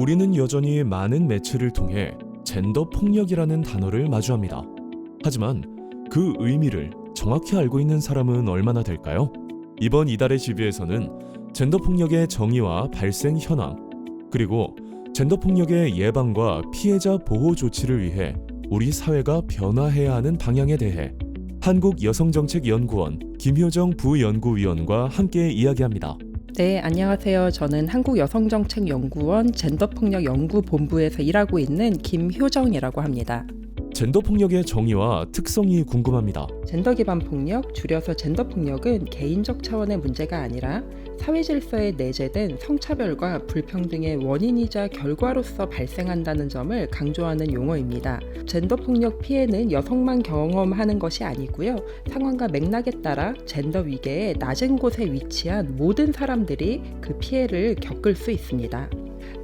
우리는 여전히 많은 매체를 통해 젠더 폭력이라는 단어를 마주합니다. 하지만 그 의미를 정확히 알고 있는 사람은 얼마나 될까요? 이번 이달의 GB에서는 젠더 폭력의 정의와 발생 현황, 그리고 젠더 폭력의 예방과 피해자 보호 조치를 위해 우리 사회가 변화해야 하는 방향에 대해 한국여성정책연구원 김효정 부연구위원과 함께 이야기합니다. 네, 안녕하세요. 저는 한국여성정책연구원 젠더폭력연구본부에서 일하고 있는 김효정이라고 합니다. 젠더 폭력의 정의와 특성이 궁금합니다. 젠더 기반 폭력, 줄여서 젠더 폭력은 개인적 차원의 문제가 아니라 사회 질서에 내재된 성차별과 불평등의 원인이자 결과로서 발생한다는 점을 강조하는 용어입니다. 젠더 폭력 피해는 여성만 경험하는 것이 아니고요. 상황과 맥락에 따라 젠더 위계의 낮은 곳에 위치한 모든 사람들이 그 피해를 겪을 수 있습니다.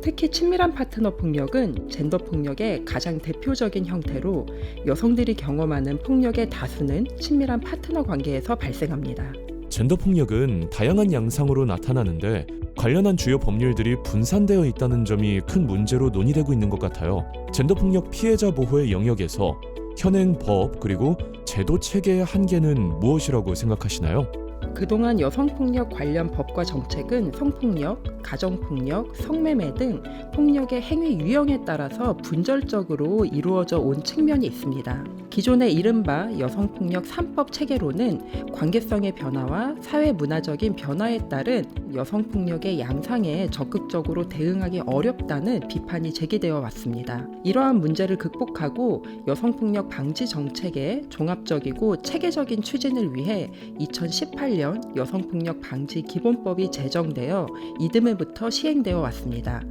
특히 친밀한 파트너 폭력은 젠더 폭력의 가장 대표적인 형태로 여성들이 경험하는 폭력의 다수는 친밀한 파트너 관계에서 발생합니다. 젠더 폭력은 다양한 양상으로 나타나는데 관련한 주요 법률들이 분산되어 있다는 점이 큰 문제로 논의되고 있는 것 같아요. 젠더 폭력 피해자 보호의 영역에서 현행 법 그리고 제도 체계의 한계는 무엇이라고 생각하시나요? 그동안 여성폭력 관련 법과 정책은 성폭력, 가정폭력, 성매매 등 폭력의 행위 유형에 따라서 분절적으로 이루어져 온 측면이 있습니다. 기존의 이른바 여성폭력 3법 체계로는 관계성의 변화와 사회 문화적인 변화에 따른 여성폭력의 양상에 적극적으로 대응하기 어렵다는 비판이 제기되어 왔습니다. 이러한 문제를 극복하고 여성폭력 방지 정책의 종합적이고 체계적인 추진을 위해 2018년 여성폭력 방지 기본법이 제정되어 이듬해부터 시행되어 왔습니다.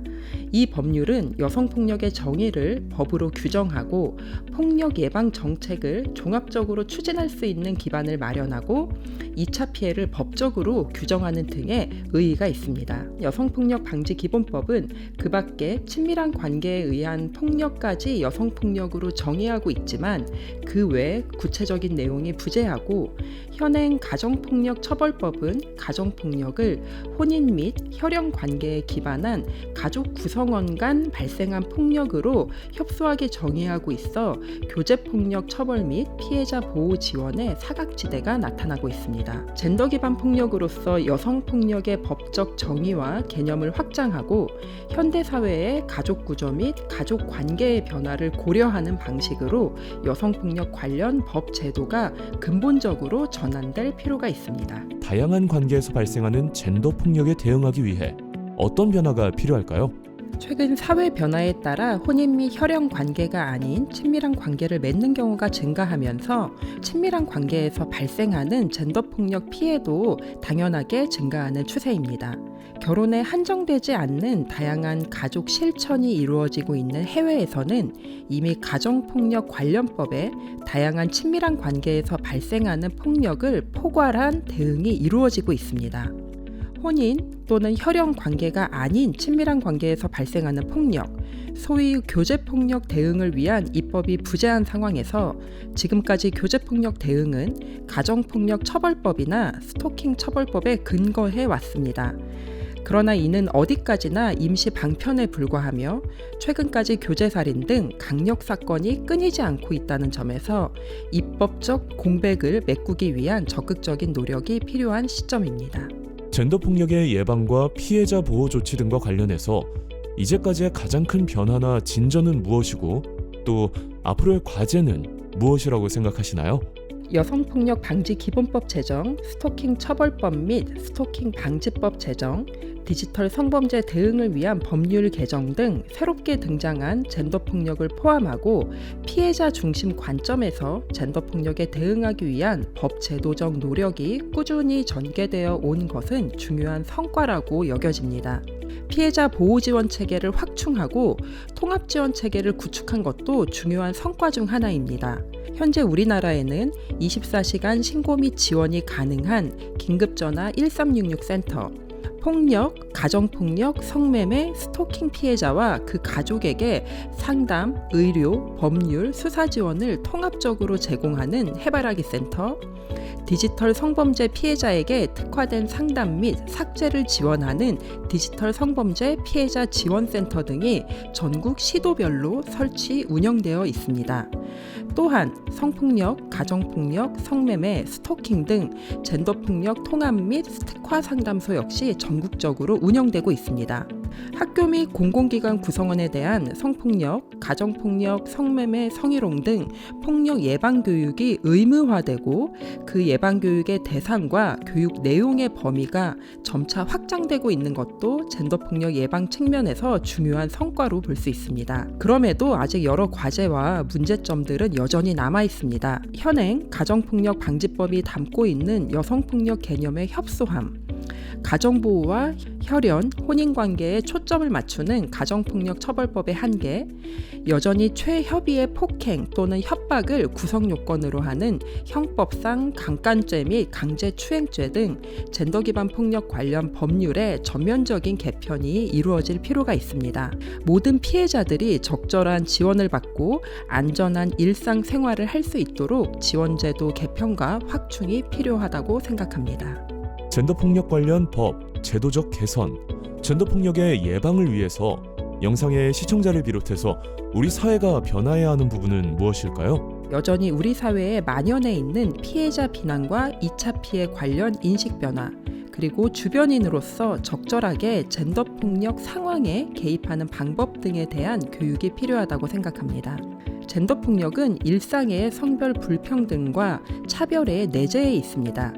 이 법률은 여성폭력의 정의를 법으로 규정하고 폭력 예방 정책을 종합적으로 추진할 수 있는 기반을 마련하고 2차 피해를 법적으로 규정하는 등의 의의가 있습니다. 여성폭력 방지 기본법은 그 밖에 친밀한 관계에 의한 폭력까지 여성폭력으로 정의하고 있지만 그 외 구체적인 내용이 부재하고 현행 가정폭력 처벌법은 가정폭력을 혼인 및 혈연 관계에 기반한 가족 구성원 간 발생한 폭력으로 협소하게 정의하고 있어 교제폭력 처벌 및 피해자 보호 지원의 사각지대가 나타나고 있습니다. 젠더 기반 폭력으로서 여성폭력의 법적 정의와 개념을 확장하고 현대사회의 가족 구조 및 가족 관계의 변화를 고려하는 방식으로 여성폭력 관련 법 제도가 근본적으로 전환될 필요가 있습니다. 다양한 관계에서 발생하는 젠더 폭력에 대응하기 위해 어떤 변화가 필요할까요? 최근 사회 변화에 따라 혼인 및 혈연 관계가 아닌 친밀한 관계를 맺는 경우가 증가하면서 친밀한 관계에서 발생하는 젠더 폭력 피해도 당연하게 증가하는 추세입니다. 결혼에 한정되지 않는 다양한 가족 실천이 이루어지고 있는 해외에서는 이미 가정폭력 관련법에 다양한 친밀한 관계에서 발생하는 폭력을 포괄한 대응이 이루어지고 있습니다. 혼인 또는 혈연 관계가 아닌 친밀한 관계에서 발생하는 폭력, 소위 교제폭력 대응을 위한 입법이 부재한 상황에서 지금까지 교제폭력 대응은 가정폭력 처벌법이나 스토킹 처벌법에 근거해 왔습니다. 그러나 이는 어디까지나 임시 방편에 불과하며 최근까지 교제살인 등 강력 사건이 끊이지 않고 있다는 점에서 입법적 공백을 메꾸기 위한 적극적인 노력이 필요한 시점입니다. 젠더 폭력의 예방과 피해자 보호 조치 등과 관련해서 이제까지의 가장 큰 변화나 진전은 무엇이고 또 앞으로의 과제는 무엇이라고 생각하시나요? 여성폭력 방지 기본법 제정, 스토킹 처벌법 및 스토킹 방지법 제정, 디지털 성범죄 대응을 위한 법률 개정 등 새롭게 등장한 젠더 폭력을 포함하고 피해자 중심 관점에서 젠더 폭력에 대응하기 위한 법 제도적 노력이 꾸준히 전개되어 온 것은 중요한 성과라고 여겨집니다. 피해자 보호 지원 체계를 확충하고 통합 지원 체계를 구축한 것도 중요한 성과 중 하나입니다. 현재 우리나라에는 24시간 신고 및 지원이 가능한 긴급전화 1366 센터, 폭력, 가정폭력, 성매매, 스토킹 피해자와 그 가족에게 상담, 의료, 법률, 수사 지원을 통합적으로 제공하는 해바라기 센터, 디지털 성범죄 피해자에게 특화된 상담 및 삭제를 지원하는 디지털 성범죄 피해자 지원센터 등이 전국 시도별로 설치 운영되어 있습니다. 또한 성폭력, 가정폭력, 성매매, 스토킹 등 젠더폭력 통합 및 특화 상담소 역시 전국적으로 운영되고 있습니다. 학교 및 공공기관 구성원에 대한 성폭력, 가정폭력, 성매매, 성희롱 등 폭력 예방 교육이 의무화되고 그 예방 교육의 대상과 교육 내용의 범위가 점차 확장되고 있는 것도 젠더폭력 예방 측면에서 중요한 성과로 볼 수 있습니다. 그럼에도 아직 여러 과제와 문제점들은 여전히 남아 있습니다. 현행 가정폭력 방지법이 담고 있는 여성폭력 개념의 협소함, 가정보호와 혈연, 혼인관계에 초점을 맞추는 가정폭력 처벌법의 한계, 여전히 최협의의 폭행 또는 협박을 구성요건으로 하는 형법상 강간죄 및 강제추행죄 등 젠더 기반 폭력 관련 법률의 전면적인 개편이 이루어질 필요가 있습니다. 모든 피해자들이 적절한 지원을 받고 안전한 일상생활을 할 수 있도록 지원제도 개편과 확충이 필요하다고 생각합니다. 젠더폭력 관련 법, 제도적 개선, 젠더폭력의 예방을 위해서 영상의 시청자를 비롯해서 우리 사회가 변화해야 하는 부분은 무엇일까요? 여전히 우리 사회에 만연해 있는 피해자 비난과 2차 피해 관련 인식 변화, 그리고 주변인으로서 적절하게 젠더폭력 상황에 개입하는 방법 등에 대한 교육이 필요하다고 생각합니다. 젠더폭력은 일상의 성별 불평등과 차별에 내재해 있습니다.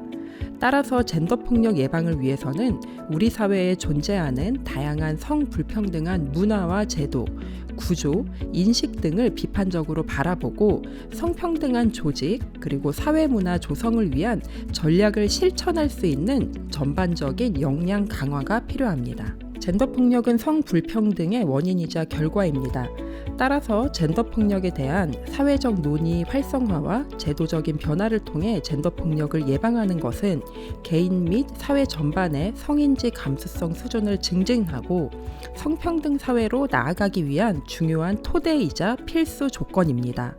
따라서 젠더폭력 예방을 위해서는 우리 사회에 존재하는 다양한 성불평등한 문화와 제도, 구조, 인식 등을 비판적으로 바라보고 성평등한 조직 그리고 사회문화 조성을 위한 전략을 실천할 수 있는 전반적인 역량 강화가 필요합니다. 젠더폭력은 성불평등의 원인이자 결과입니다. 따라서 젠더폭력에 대한 사회적 논의 활성화와 제도적인 변화를 통해 젠더폭력을 예방하는 것은 개인 및 사회 전반의 성인지 감수성 수준을 증진하고 성평등 사회로 나아가기 위한 중요한 토대이자 필수 조건입니다.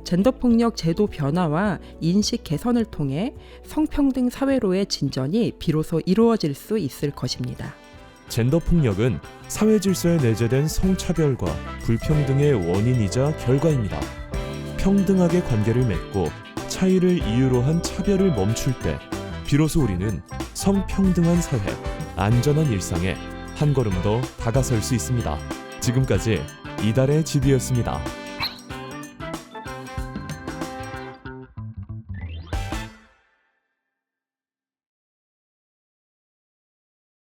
젠더폭력 제도 변화와 인식 개선을 통해 성평등 사회로의 진전이 비로소 이루어질 수 있을 것입니다. 젠더폭력은 사회 질서에 내재된 성차별과 불평등의 원인이자 결과입니다. 평등하게 관계를 맺고 차이를 이유로 한 차별을 멈출 때 비로소 우리는 성평등한 사회, 안전한 일상에 한 걸음 더 다가설 수 있습니다. 지금까지 이달의 집이었습니다.